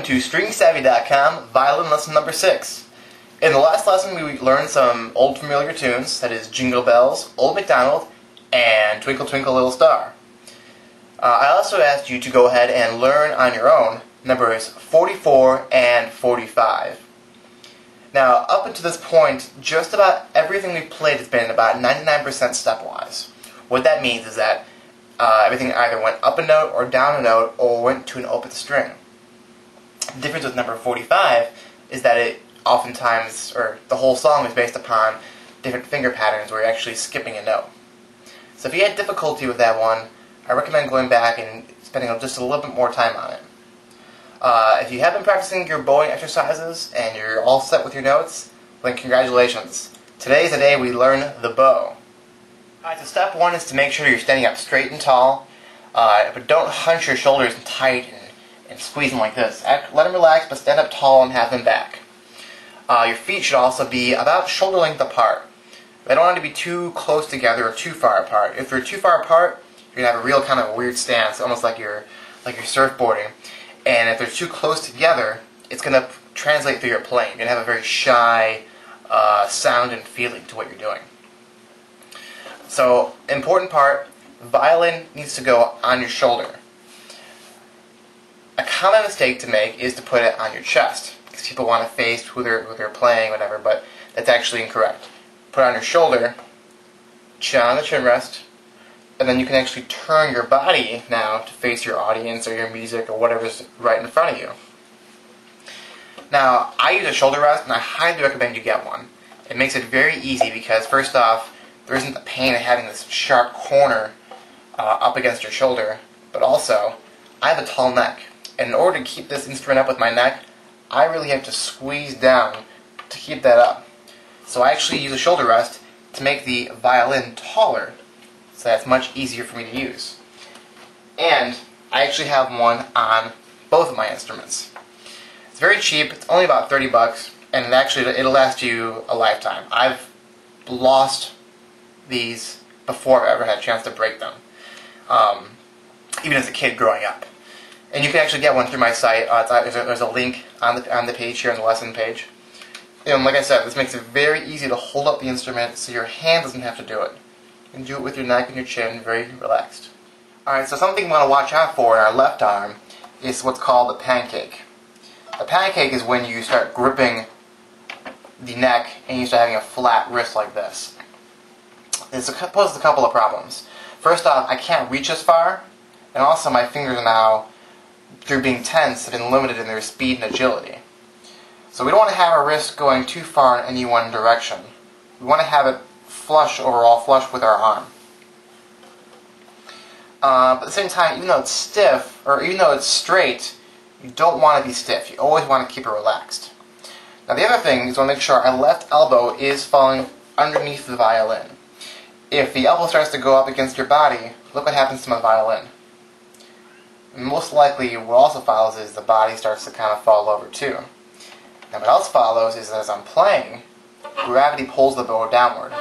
welcome to stringsavvy.com, violin lesson number 6. In the last lesson we learned some old familiar tunes, that is Jingle Bells, Old MacDonald, and Twinkle Twinkle Little Star. I also asked you to go ahead and learn on your own numbers 44 and 45. Now, up until this point, just about everything we've played has been about 99% stepwise. What that means is that everything either went up a note or down a note or went to an open string. The difference with number 45 is that it oftentimes, or the whole song is based upon different finger patterns where you're actually skipping a note. So if you had difficulty with that one, I recommend going back and spending just a little bit more time on it. If you have been practicing your bowing exercises and you're all set with your notes, then congratulations. Today is the day we learn the bow. Alright, so step one is to make sure you're standing up straight and tall, but don't hunch your shoulders tight and squeeze them like this. Let them relax, but stand up tall and have them back. Your feet should also be about shoulder length apart. They don't want to be too close together or too far apart. If they're too far apart, you're going to have a real kind of weird stance, almost like you're surfboarding. And if they're too close together, it's going to translate through your playing. You're going to have a very shy sound and feeling to what you're doing. So, important part, violin needs to go on your shoulder. A common mistake to make is to put it on your chest, because people want to face who they're playing, whatever, but that's actually incorrect. Put it on your shoulder, chin on the chin rest, and then you can actually turn your body now to face your audience or your music or whatever's right in front of you. Now, I use a shoulder rest, and I highly recommend you get one. It makes it very easy because, first off, there isn't the pain of having this sharp corner up against your shoulder, but also, I have a tall neck, and in order to keep this instrument up with my neck, I really have to squeeze down to keep that up. So I actually use a shoulder rest to make the violin taller, so that's much easier for me to use. And I actually have one on both of my instruments. It's very cheap, it's only about 30 bucks, and it'll last you a lifetime. I've lost these before I've ever had a chance to break them, even as a kid growing up. And you can actually get one through my site. There's a link on the page here, on the lesson page. And like I said, this makes it very easy to hold up the instrument so your hand doesn't have to do it. You can do it with your neck and your chin, very relaxed. Alright, so something you want to watch out for in our left arm is what's called the pancake. The pancake is when you start gripping the neck and you start having a flat wrist like this. It poses a couple of problems. First off, I can't reach as far, and also my fingers are now, through being tense, have been limited in their speed and agility. So we don't want to have our wrist going too far in any one direction. We want to have it overall flush with our arm. But at the same time, even though it's stiff, or even though it's straight, you don't want to be stiff. You always want to keep it relaxed. Now the other thing is, I want to make sure our left elbow is falling underneath the violin. If the elbow starts to go up against your body, look what happens to my violin. And most likely, what also follows is the body starts to kind of fall over too. Now what else follows is that as I'm playing, gravity pulls the bow downward.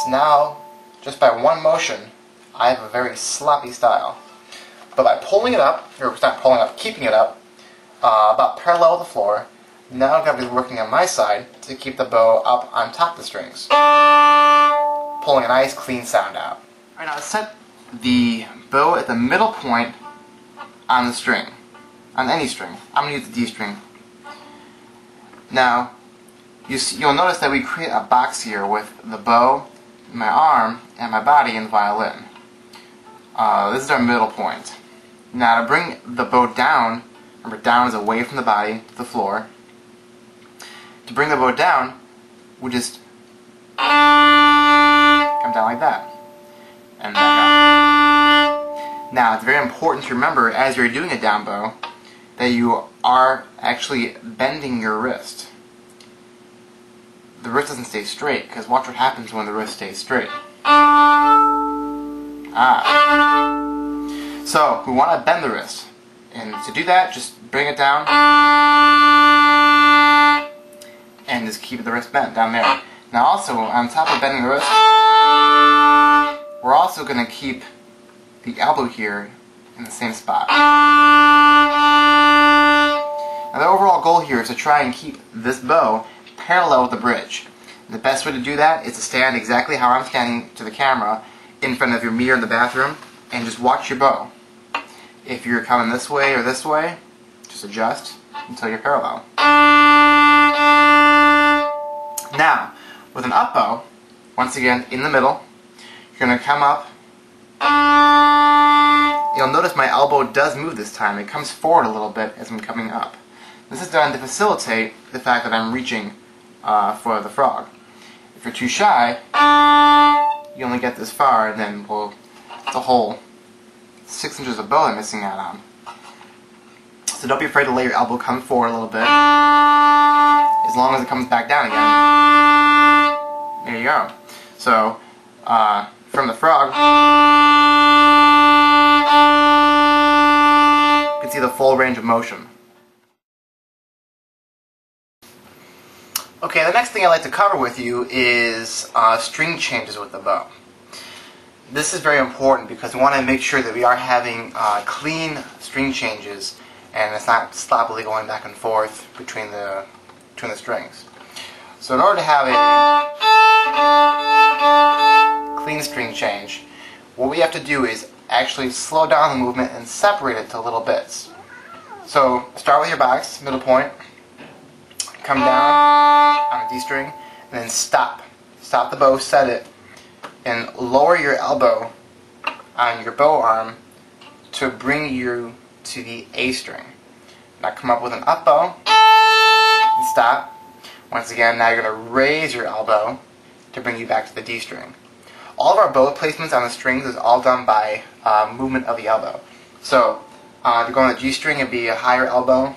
So now, just by one motion, I have a very sloppy style. But by pulling it up, or not pulling up, keeping it up, about parallel with the floor, now gravity is working on my side to keep the bow up on top of the strings, pulling a nice clean sound out. Alright, now set the bow at the middle point on the string, on any string. I'm going to use the D string. Now, you'll notice that we create a box here with the bow, my arm, and my body in the violin. This is our middle point. Now to bring the bow down, remember down is away from the body to the floor. To bring the bow down, we just come down like that. And back up. Now, it's very important to remember as you're doing a down bow that you are actually bending your wrist. The wrist doesn't stay straight, because watch what happens when the wrist stays straight. So, we want to bend the wrist. And to do that, just bring it down and just keep the wrist bent down there. Now also, on top of bending the wrist, we're also going to keep the elbow here in the same spot. Now the overall goal here is to try and keep this bow parallel with the bridge. The best way to do that is to stand exactly how I'm standing to the camera in front of your mirror in the bathroom and just watch your bow. If you're coming this way or this way, just adjust until you're parallel. Now, with an up bow, once again in the middle, you're going to come up. You'll notice my elbow does move this time. It comes forward a little bit as I'm coming up. This is done to facilitate the fact that I'm reaching for the frog. If you're too shy, you only get this far, and then it's a whole 6 inches of bow I'm missing out on. So don't be afraid to let your elbow come forward a little bit, as long as it comes back down again. There you go. So, from the frog, you can see the full range of motion. Okay, the next thing I'd like to cover with you is string changes with the bow. This is very important because we want to make sure that we are having clean string changes and it's not sloppily going back and forth between the strings. So in order to have a clean string change, what we have to do is actually slow down the movement and separate it to little bits. So start with your box, middle point, come down on a D string, and then stop. Stop the bow, set it, and lower your elbow on your bow arm to bring you to the A string. Now come up with an up bow, and stop. Once again, now you're going to raise your elbow to bring you back to the D string. All of our bow placements on the strings is all done by movement of the elbow. So to go on the G string, it'd be a higher elbow,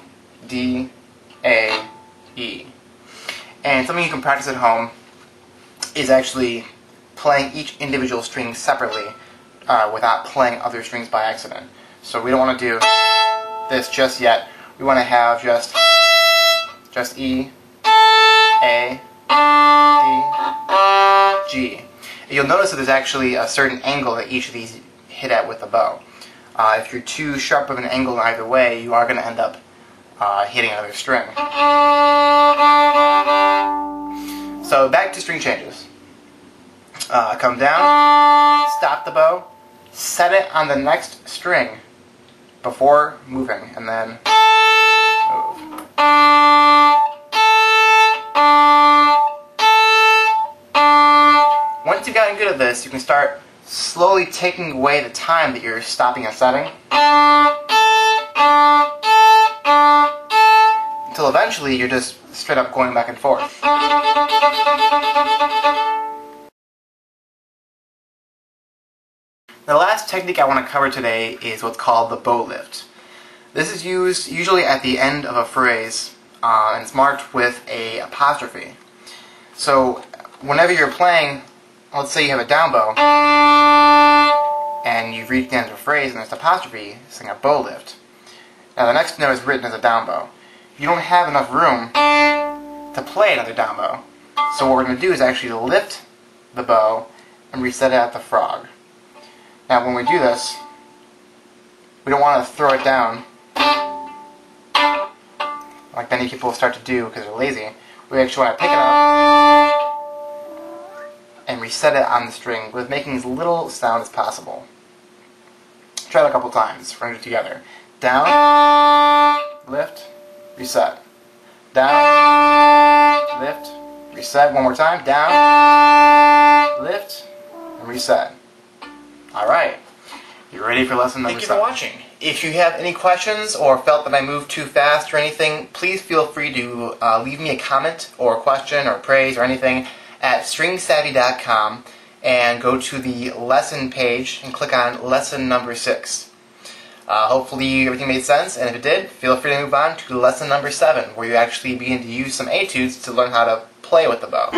D, A, E. And something you can practice at home is actually playing each individual string separately without playing other strings by accident. So we don't want to do this just yet. We want to have just E, A, D, G. And you'll notice that there's actually a certain angle that each of these hit at with the bow. If you're too sharp of an angle in either way, you are going to end up hitting another string. So back to string changes. Come down, stop the bow, set it on the next string before moving, and then move. Once you've gotten good at this, you can start slowly taking away the time that you're stopping and setting, until eventually you're just straight up going back and forth. The last technique I want to cover today is what's called the bow lift. This is used usually at the end of a phrase, and it's marked with an apostrophe. So whenever you're playing, let's say you have a down bow, and you've reached the end of a phrase and there's an apostrophe, sing a bow lift. Now the next note is written as a down bow. You don't have enough room to play another down bow. So what we're going to do is actually lift the bow and reset it at the frog. Now when we do this, we don't want to throw it down like many people start to do because they're lazy. We actually want to pick it up and reset it on the string with making as little sound as possible. Try it a couple times. We're going to do it together. Down, lift, reset. Down, lift, reset. One more time. Down, lift, and reset. Alright, you're ready for lesson number 7. Thank you for watching. If you have any questions or felt that I moved too fast or anything, please feel free to leave me a comment or a question or praise or anything at stringsavvy.com and go to the lesson page and click on lesson number 6. Hopefully everything made sense, and if it did, feel free to move on to lesson number 7, where you actually begin to use some etudes to learn how to play with the bow.